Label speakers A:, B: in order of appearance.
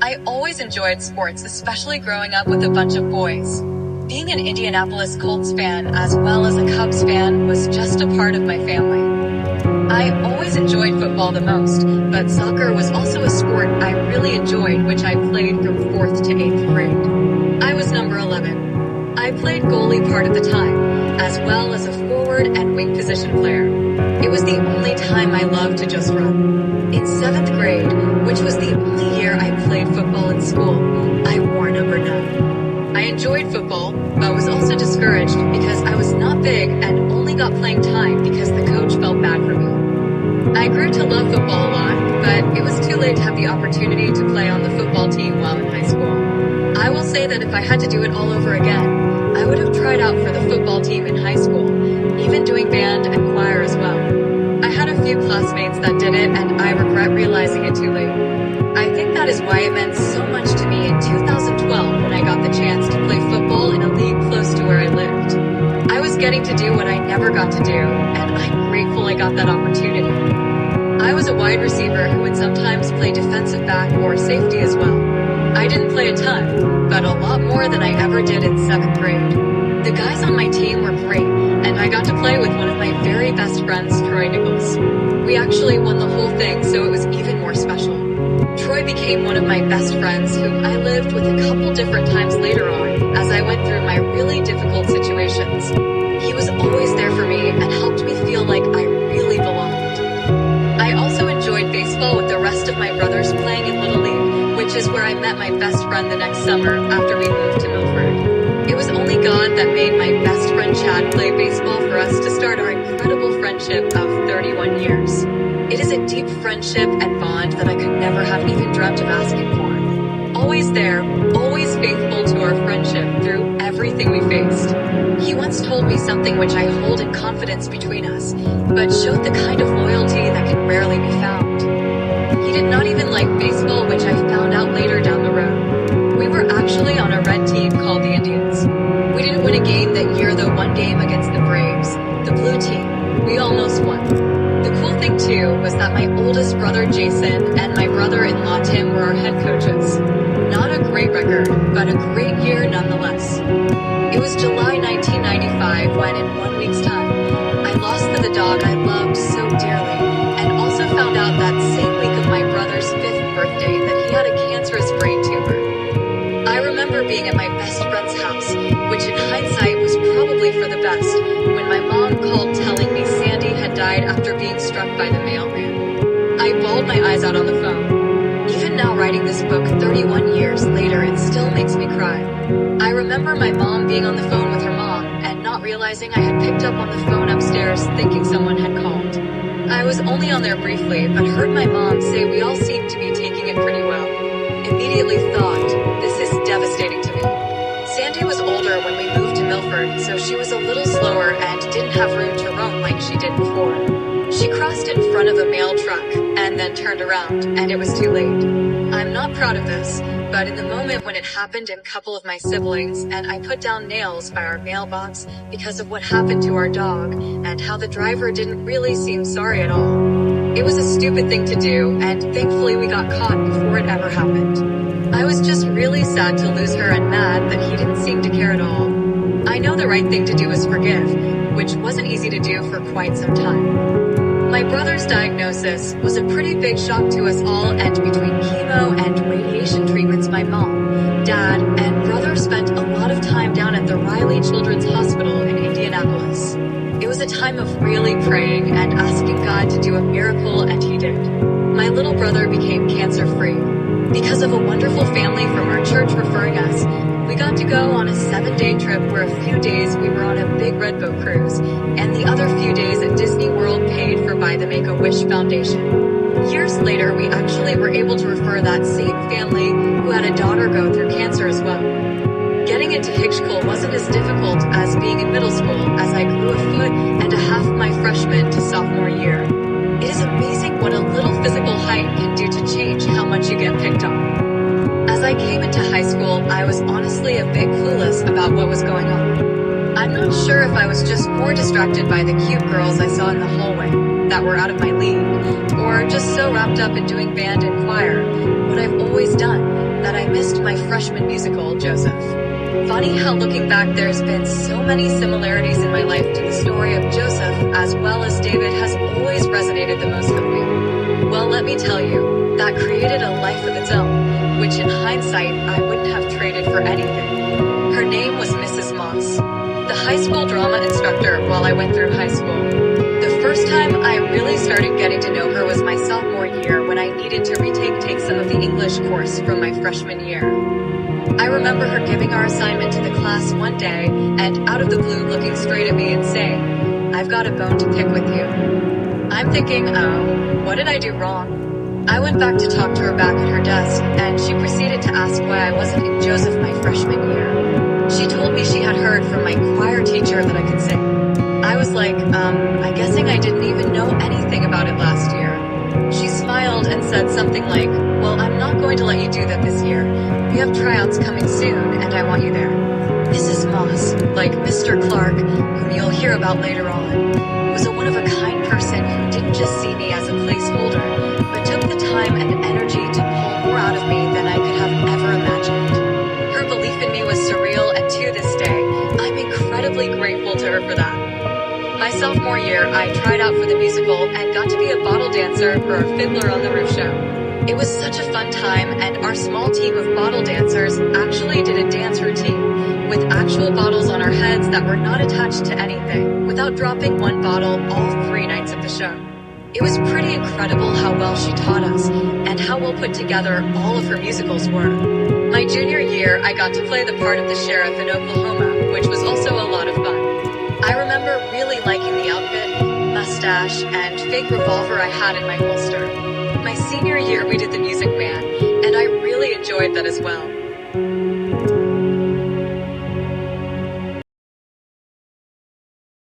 A: I always enjoyed sports, especially growing up with a bunch of boys. Being an Indianapolis Colts fan as well as a Cubs fan was just a part of my family. I always enjoyed football the most, but soccer was also a sport I really enjoyed, which I played from 4th to 8th grade. I was number 11. I played goalie part of the time, as well as a forward and wing position player. It was the only time I loved to just run. In 7th grade, which was the only year I played football in school, I wore number 9. I enjoyed football, but was also discouraged because I was not big and only got playing time because the coach felt bad for me. I grew to love football a lot, but it was too late to have the opportunity to play on the football team while in high school. I will say that if I had to do it all over again, I would have tried out for the football team in high school, even doing band and choir as well. I had a few classmates that did it, and I regret realizing it too late. I think that is why it meant so much to me in 2012 when I got the chance to play football in a league close to where I lived. I was getting to do what I never got to do, and I'm grateful I got that opportunity. I was a wide receiver who would sometimes play defensive back or safety as well. I didn't play a ton, but a lot more than I ever did in 7th grade. The guys on my team were great, and I got to play with one of my very best friends, Troy Nichols. We actually won the whole thing, so it was even more special. Troy became one of my best friends who I lived with a couple different times later on as I went through my really difficult situations. He was always there for me and helped me feel like I really belonged. I also enjoyed baseball with the rest of my brothers playing in Little League, which is where I met my best friend the next summer after we moved to Milford. It was only God that made my best friend Chad play baseball for us to start our incredible friendship of 31 years. It is a deep friendship and bond that I could never have even dreamt of asking for. Always there, always faithful to our friendship through everything we faced. He once told me something which I hold in confidence between us, but showed the kind of loyalty that can rarely be found. He did not even like baseball, which I found out later down the road. We were actually on a red team called the Indians. We didn't win a game that year, though one game against the Braves, the blue team. We almost won. The cool thing too was that my oldest brother Jason and my brother-in-law Tim were our head coaches. Not a great record, but a great year nonetheless. It was July 1995 when, in 1 week's time, I lost the dog I loved so dearly, and also found out that same week of my brother's 5th birthday that he had a cancerous brain tumor. I remember being at my best friend's house, which in hindsight was probably for the best, when my mom called telling me Sandy had died after being struck by the mailman. I bawled my eyes out on the phone. Even now writing this book 31 years later, it still makes me cry. I remember my mom being on the phone with her mom and not realizing I had picked up on the phone upstairs thinking someone had called. I was only on there briefly, but heard my mom say we all seemed to be taking it pretty well. Immediately thought, this is devastating to me. Sandy was older when we moved to Milford, so she was a little slower and didn't have room to roam like she did before. She crossed in front of a mail truck and then turned around, and it was too late. I'm not proud of this, but in the moment when it happened in a couple of my siblings, and I put down nails by our mailbox because of what happened to our dog and how the driver didn't really seem sorry at all. It was a stupid thing to do, and thankfully we got caught before it ever happened. I was just really sad to lose her and mad that he didn't seem to care at all. I know the right thing to do is forgive, which wasn't easy to do for quite some time. My brother's diagnosis was a pretty big shock to us all, and between chemo and radiation treatments, my mom, dad, and brother spent a lot of time down at the Riley Children's Hospital in Indianapolis. It was a time of really praying and asking God to do a miracle, and he did. My little brother became cancer-free. Because of a wonderful family from our church referring us, we got to go on a 7-day trip where a few days we were on a big redboat cruise, and the other few days at Disney World paid for by the Make-A-Wish Foundation. Years later, we actually were able to refer that same family who had a daughter go through cancer as well. Getting into Hitchcock wasn't as difficult as being in middle school, as I grew a foot and a half my freshman to sophomore year. It is amazing what a little physical height can do to change how much you get picked on. As I came into high school, I was honestly a bit clueless about what was going on. I'm not sure if I was just more distracted by the cute girls I saw in the hallway that were out of my league, or just so wrapped up in doing band and choir, what I've always done, freshman musical, Joseph. Funny how looking back there's been so many similarities in my life to the story of Joseph, as well as David has always resonated the most with me. Well, let me tell you, that created a life of its own, which in hindsight I wouldn't have traded for anything. Her name was Mrs. Moss, the high school drama instructor while I went through high school. The first time I really started getting to know her was my sophomore year when I needed to retake some of the English course from my freshman year. I remember her giving our assignment to the class one day and out of the blue looking straight at me and saying, "I've got a bone to pick with you." I'm thinking, oh, what did I do wrong? I went back to talk to her back at her desk, and she proceeded to ask why I wasn't in Joseph my freshman year. She told me she had heard from my choir teacher that I could sing. I was like, I'm guessing I didn't even know anything about it last year. She smiled and said something like, "Well, I'm not going to let you do that this year. We have tryouts coming soon, and I want you there." Mrs. Moss, like Mr. Clark, whom you'll hear about later on, was a one-of-a-kind person who didn't just see me as a placeholder, but took the time and energy to pull more out of me than I could have ever imagined. Her belief in me was surreal, and to this day, I'm incredibly grateful to her for that. My sophomore year, I tried out for the musical and got to be a bottle dancer for a Fiddler on the Roof show. It was such a fun time, and our small team of bottle dancers actually did a dance routine with actual bottles on our heads that were not attached to anything, without dropping one bottle all 3 nights of the show. It was pretty incredible how well she taught us, and how well put together all of her musicals were. My junior year, I got to play the part of the sheriff in Oklahoma, which was also a lot of fun. I remember really liking the outfit, mustache, and fake revolver I had in my holster. My senior year we did the Music Man, and I really enjoyed that as well.